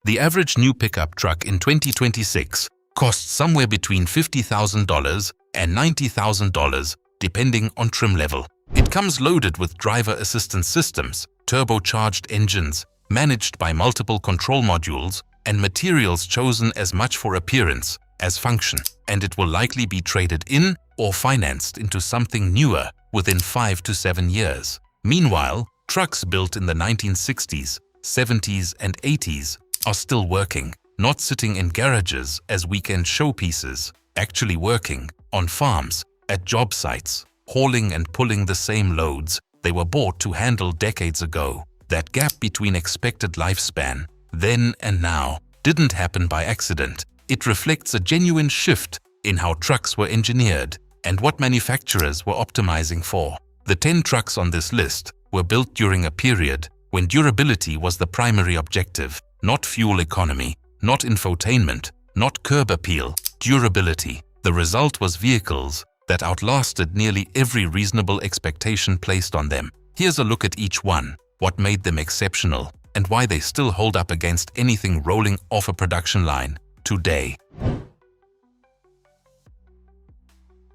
The average new pickup truck in 2026 costs somewhere between $50,000 and $90,000, depending on trim level. It comes loaded with driver assistance systems, turbocharged engines, managed by multiple control modules, and materials chosen as much for appearance as function, and it will likely be traded in or financed into something newer within 5 to 7 years. Meanwhile, trucks built in the 1960s, 70s, and 80s are still working, not sitting in garages as weekend showpieces, actually working on farms, at job sites, hauling and pulling the same loads they were bought to handle decades ago. That gap between expected lifespan, then and now, didn't happen by accident. It reflects a genuine shift in how trucks were engineered and what manufacturers were optimizing for. The 10 trucks on this list were built during a period when durability was the primary objective, not fuel economy, not infotainment, not curb appeal, durability. The result was vehicles that outlasted nearly every reasonable expectation placed on them. Here's a look at each one, what made them exceptional, and why they still hold up against anything rolling off a production line today.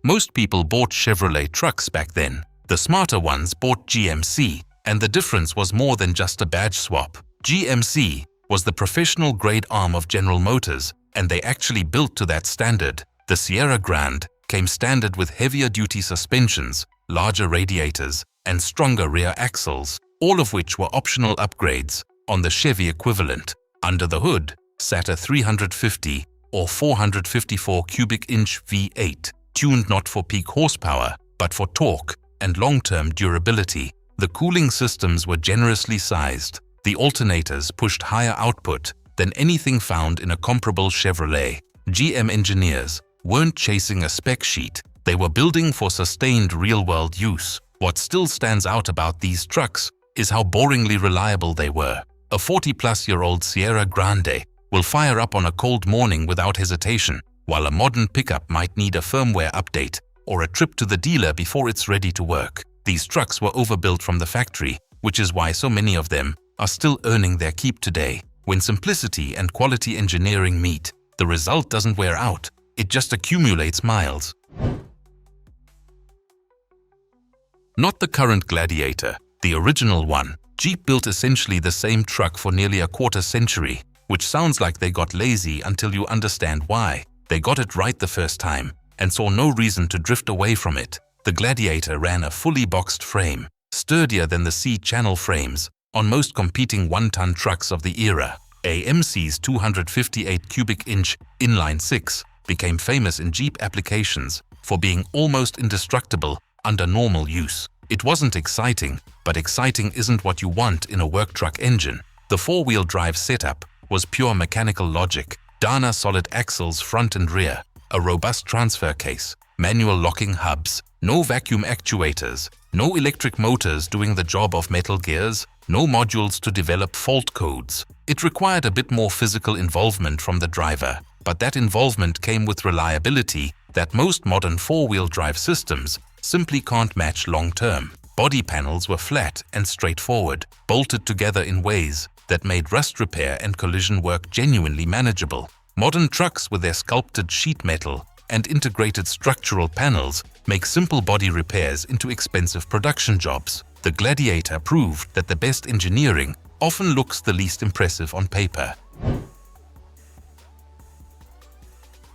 Most people bought Chevrolet trucks back then. The smarter ones bought GMC, and the difference was more than just a badge swap. GMC was the professional-grade arm of General Motors, and they actually built to that standard. The Sierra Grande came standard with heavier-duty suspensions, larger radiators, and stronger rear axles, all of which were optional upgrades on the Chevy equivalent. Under the hood sat a 350 or 454 cubic inch V8, tuned not for peak horsepower, but for torque and long-term durability. The cooling systems were generously sized. The alternators pushed higher output than anything found in a comparable Chevrolet. GM engineers weren't chasing a spec sheet. They were building for sustained real-world use. What still stands out about these trucks is how boringly reliable they were. A 40-plus-year-old Sierra Grande will fire up on a cold morning without hesitation, while a modern pickup might need a firmware update or a trip to the dealer before it's ready to work. These trucks were overbuilt from the factory, which is why so many of them are still earning their keep today. When simplicity and quality engineering meet, the result doesn't wear out, it just accumulates miles. Not the current Gladiator, the original one. Jeep built essentially the same truck for nearly a quarter century, which sounds like they got lazy until you understand why. They got it right the first time and saw no reason to drift away from it. The Gladiator ran a fully boxed frame, sturdier than the C-channel frames on most competing one-ton trucks of the era. GMC's 258 cubic inch inline 6 became famous in Jeep applications for being almost indestructible under normal use. It wasn't exciting, but exciting isn't what you want in a work truck engine. The four-wheel drive setup was pure mechanical logic. Dana solid axles front and rear, a robust transfer case, manual locking hubs, no vacuum actuators, no electric motors doing the job of metal gears, no modules to develop fault codes. It required a bit more physical involvement from the driver, but that involvement came with reliability that most modern four-wheel drive systems simply can't match long-term. Body panels were flat and straightforward, bolted together in ways that made rust repair and collision work genuinely manageable. Modern trucks with their sculpted sheet metal and integrated structural panels make simple body repairs into expensive production jobs. The Gladiator proved that the best engineering often looks the least impressive on paper.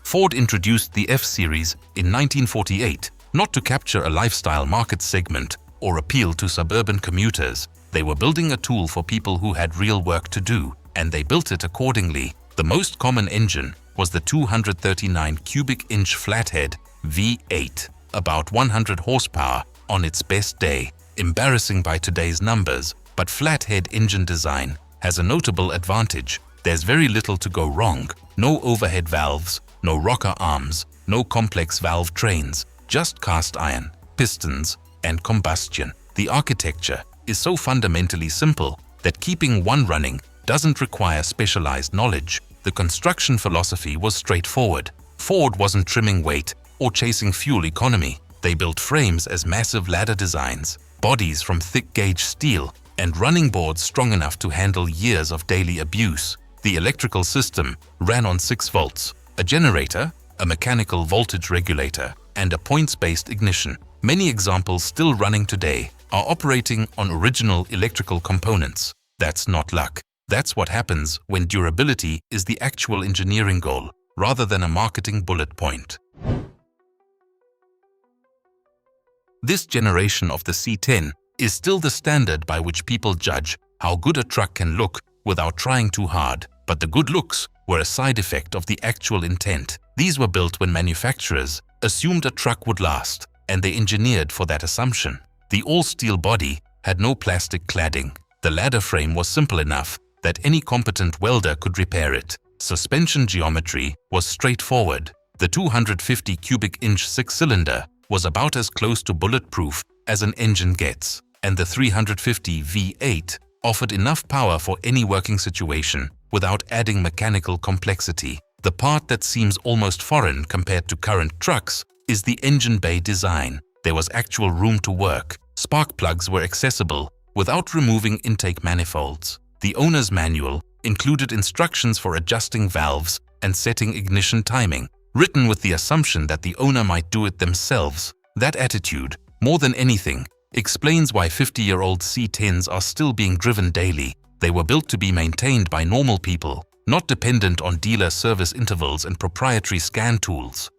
Ford introduced the F-Series in 1948, not to capture a lifestyle market segment or appeal to suburban commuters. They were building a tool for people who had real work to do, and they built it accordingly. The most common engine was the 239 cubic inch Flathead V8, about 100 horsepower on its best day. Embarrassing by today's numbers, but Flathead engine design has a notable advantage. There's very little to go wrong. No overhead valves, no rocker arms, no complex valve trains, just cast iron, pistons, and combustion. The architecture is so fundamentally simple that keeping one running doesn't require specialized knowledge. The construction philosophy was straightforward. Ford wasn't trimming weight or chasing fuel economy. They built frames as massive ladder designs, bodies from thick-gauge steel, and running boards strong enough to handle years of daily abuse. The electrical system ran on 6 volts, a generator, a mechanical voltage regulator, and a points-based ignition. Many examples still running today are operating on original electrical components. That's not luck. That's what happens when durability is the actual engineering goal, rather than a marketing bullet point. This generation of the C10 is still the standard by which people judge how good a truck can look without trying too hard. But the good looks were a side effect of the actual intent. These were built when manufacturers assumed a truck would last, and they engineered for that assumption. The all-steel body had no plastic cladding. The ladder frame was simple enough that any competent welder could repair it. Suspension geometry was straightforward. The 250 cubic inch 6-cylinder was about as close to bulletproof as an engine gets, and the 350 V8 offered enough power for any working situation without adding mechanical complexity. The part that seems almost foreign compared to current trucks is the engine bay design. There was actual room to work. Spark plugs were accessible without removing intake manifolds. The owner's manual included instructions for adjusting valves and setting ignition timing, written with the assumption that the owner might do it themselves. That attitude, more than anything, explains why 50-year-old C10s are still being driven daily. They were built to be maintained by normal people, not dependent on dealer service intervals and proprietary scan tools.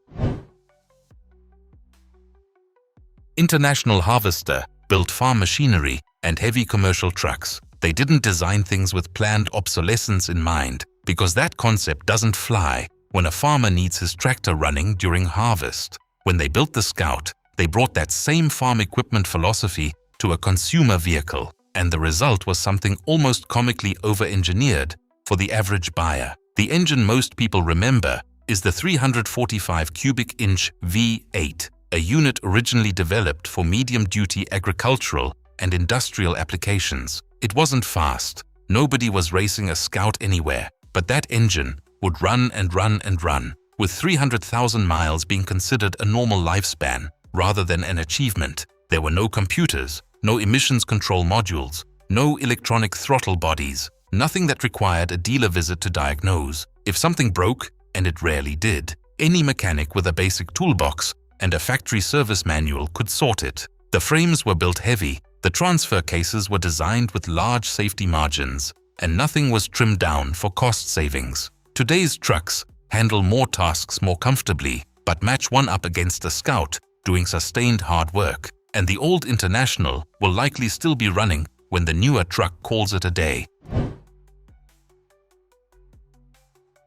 International Harvester built farm machinery and heavy commercial trucks. They didn't design things with planned obsolescence in mind, because that concept doesn't fly when a farmer needs his tractor running during harvest. When they built the Scout, they brought that same farm equipment philosophy to a consumer vehicle, and the result was something almost comically over-engineered for the average buyer. The engine most people remember is the 345 cubic inch V8, a unit originally developed for medium-duty agricultural and industrial applications. It wasn't fast. Nobody was racing a Scout anywhere, but that engine would run and run and run, with 300,000 miles being considered a normal lifespan rather than an achievement. There were no computers, no emissions control modules, no electronic throttle bodies, nothing that required a dealer visit to diagnose. If something broke, and it rarely did, any mechanic with a basic toolbox and a factory service manual could sort it. The frames were built heavy, the transfer cases were designed with large safety margins, and nothing was trimmed down for cost savings. Today's trucks handle more tasks more comfortably, but match one up against a Scout doing sustained hard work, and the old International will likely still be running when the newer truck calls it a day.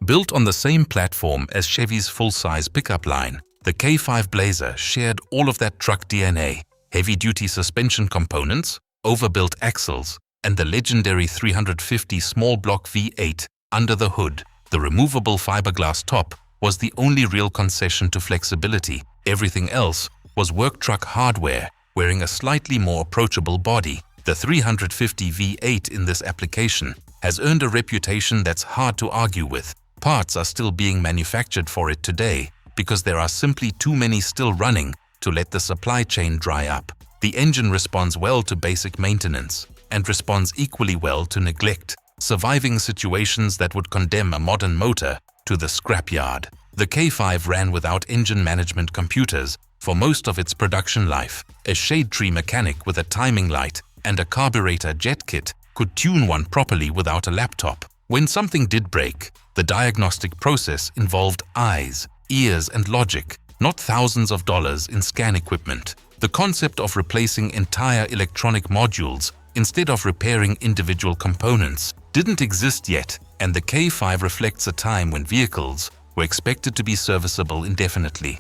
Built on the same platform as Chevy's full-size pickup line, the K5 Blazer shared all of that truck DNA: heavy-duty suspension components, overbuilt axles, and the legendary 350 small block V8 under the hood. The removable fiberglass top was the only real concession to flexibility. Everything else was work truck hardware, wearing a slightly more approachable body. The 350 V8 in this application has earned a reputation that's hard to argue with. Parts are still being manufactured for it today because there are simply too many still running to let the supply chain dry up. The engine responds well to basic maintenance and responds equally well to neglect, surviving situations that would condemn a modern motor to the scrapyard. The K5 ran without engine management computers for most of its production life. A shade tree mechanic with a timing light and a carburetor jet kit could tune one properly without a laptop. When something did break, the diagnostic process involved eyes, ears, and logic, not thousands of dollars in scan equipment. The concept of replacing entire electronic modules instead of repairing individual components didn't exist yet, and the K5 reflects a time when vehicles were expected to be serviceable indefinitely.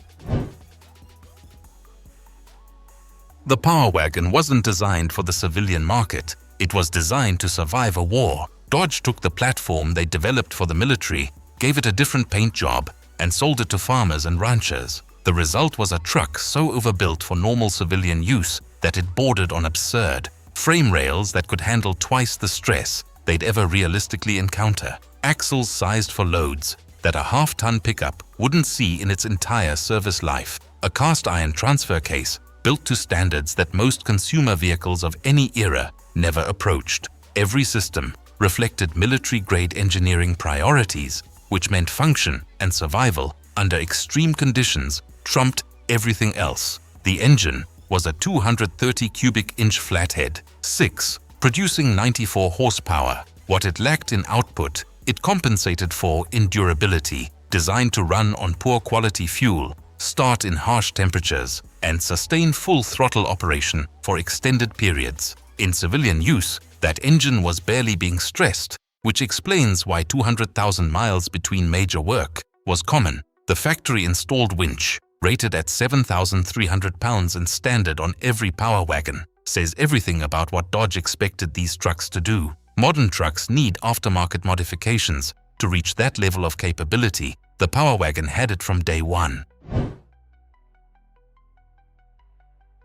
The Power Wagon wasn't designed for the civilian market. It was designed to survive a war. Dodge took the platform they developed for the military, gave it a different paint job, and sold it to farmers and ranchers. The result was a truck so overbuilt for normal civilian use that it bordered on absurd. Frame rails that could handle twice the stress they'd ever realistically encounter. Axles sized for loads that a half-ton pickup wouldn't see in its entire service life. A cast-iron transfer case built to standards that most consumer vehicles of any era never approached. Every system reflected military-grade engineering priorities, which meant function and survival under extreme conditions trumped everything else. The engine was a 230 cubic inch Flathead 6, producing 94 horsepower. What it lacked in output, it compensated for in durability, designed to run on poor quality fuel, start in harsh temperatures, and sustain full throttle operation for extended periods. In civilian use, that engine was barely being stressed, which explains why 200,000 miles between major work was common. The factory-installed winch, rated at 7,300 pounds and standard on every Power Wagon, says everything about what Dodge expected these trucks to do. Modern trucks need aftermarket modifications to reach that level of capability. The Power Wagon had it from day one.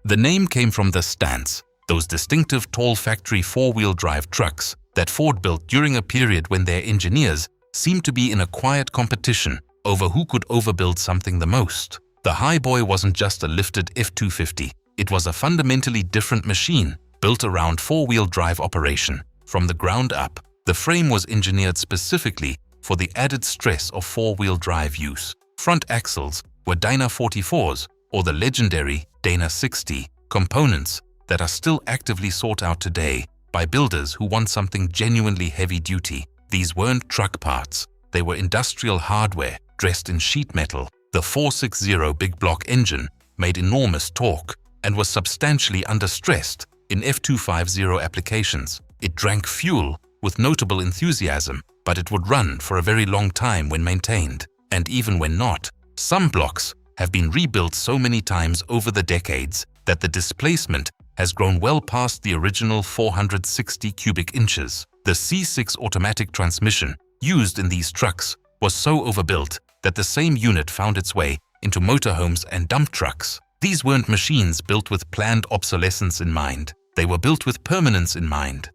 The name came from the stance, those distinctive tall factory four-wheel drive trucks that Ford built during a period when their engineers seemed to be in a quiet competition over who could overbuild something the most. The Highboy wasn't just a lifted F-250, it was a fundamentally different machine built around four-wheel drive operation. From the ground up, the frame was engineered specifically for the added stress of four-wheel drive use. Front axles were Dyna 44s or the legendary Dana 60, components that are still actively sought out today by builders who want something genuinely heavy-duty. These weren't truck parts, they were industrial hardware dressed in sheet metal. The 460 big block engine made enormous torque and was substantially understressed in F250 applications. It drank fuel with notable enthusiasm, but it would run for a very long time when maintained. And even when not, some blocks have been rebuilt so many times over the decades that the displacement has grown well past the original 460 cubic inches. The C6 automatic transmission used in these trucks was so overbuilt that the same unit found its way into motorhomes and dump trucks. These weren't machines built with planned obsolescence in mind. They were built with permanence in mind.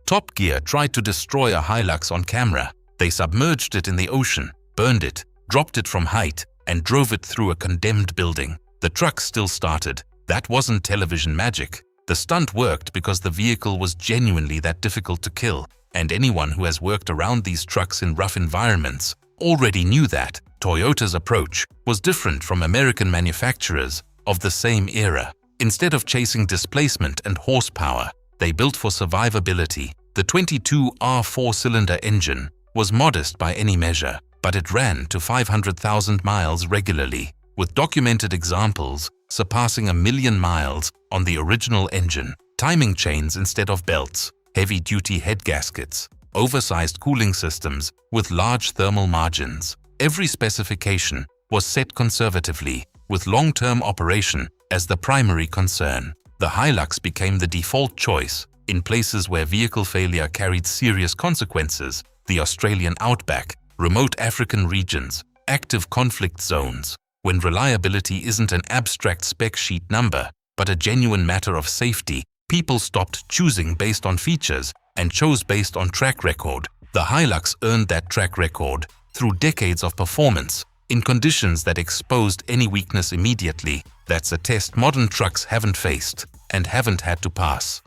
Top Gear tried to destroy a Hilux on camera. They submerged it in the ocean, burned it, dropped it from height, and drove it through a condemned building. The truck still started. That wasn't television magic. The stunt worked because the vehicle was genuinely that difficult to kill, and anyone who has worked around these trucks in rough environments already knew that. Toyota's approach was different from American manufacturers of the same era. Instead of chasing displacement and horsepower, they built for survivability. The 22R four-cylinder engine was modest by any measure, but it ran to 500,000 miles regularly, with documented examples surpassing 1 million miles on the original engine. Timing chains instead of belts, heavy-duty head gaskets, oversized cooling systems with large thermal margins. Every specification was set conservatively, with long-term operation as the primary concern. The Hilux became the default choice in places where vehicle failure carried serious consequences: the Australian outback, remote African regions, active conflict zones. When reliability isn't an abstract spec sheet number, but a genuine matter of safety, people stopped choosing based on features and chose based on track record. The Hilux earned that track record through decades of performance in conditions that exposed any weakness immediately. That's a test modern trucks haven't faced and haven't had to pass.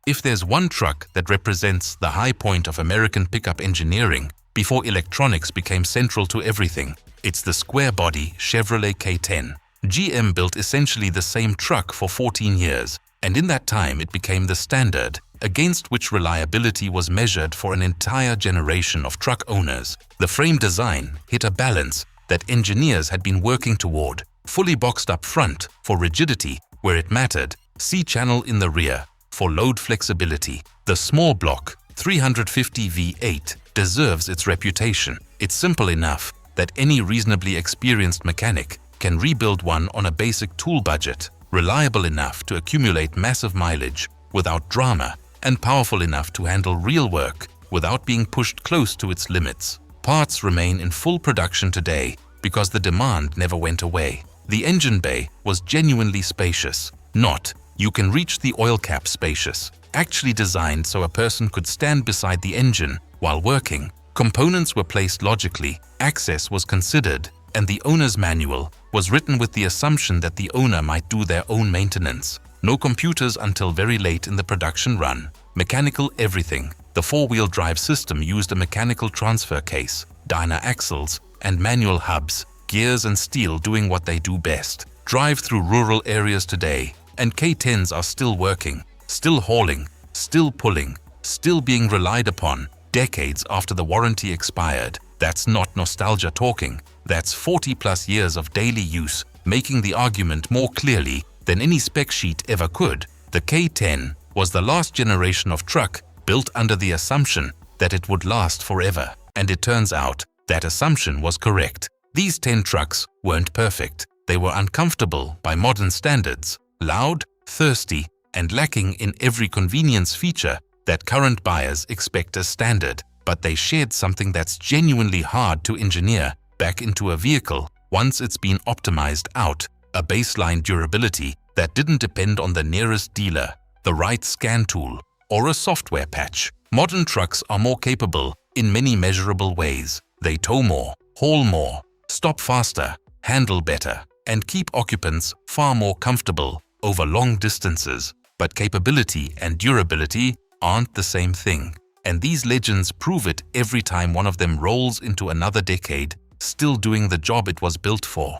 If there's one truck that represents the high point of American pickup engineering before electronics became central to everything, it's the square-body Chevrolet K10. GM built essentially the same truck for 14 years, and in that time it became the standard against which reliability was measured for an entire generation of truck owners. The frame design hit a balance that engineers had been working toward: fully boxed up front for rigidity where it mattered, C-channel in the rear for load flexibility. The small block 350 V8 deserves its reputation. It's simple enough that any reasonably experienced mechanic can rebuild one on a basic tool budget, reliable enough to accumulate massive mileage without drama, and powerful enough to handle real work without being pushed close to its limits. Parts remain in full production today because the demand never went away. The engine bay was genuinely spacious, not "you can reach the oil cap" spacious, actually designed so a person could stand beside the engine while working. Components were placed logically, access was considered, and the owner's manual was written with the assumption that the owner might do their own maintenance. No computers until very late in the production run. Mechanical everything. The four-wheel drive system used a mechanical transfer case, dyno axles, and manual hubs, gears and steel doing what they do best. Drive through rural areas today, and K10s are still working, still hauling, still pulling, still being relied upon, decades after the warranty expired. That's not nostalgia talking. That's 40+ years of daily use, making the argument more clearly than any spec sheet ever could. The K10 was the last generation of truck built under the assumption that it would last forever. And it turns out that assumption was correct. These 10 trucks weren't perfect. They were uncomfortable by modern standards, loud, thirsty, and lacking in every convenience feature that current buyers expect as standard. But they shared something that's genuinely hard to engineer back into a vehicle once it's been optimized out. A baseline durability that didn't depend on the nearest dealer, the right scan tool, or a software patch. Modern trucks are more capable in many measurable ways. They tow more, haul more, stop faster, handle better, and keep occupants far more comfortable over long distances. But capability and durability aren't the same thing. And these legends prove it every time one of them rolls into another decade, still doing the job it was built for.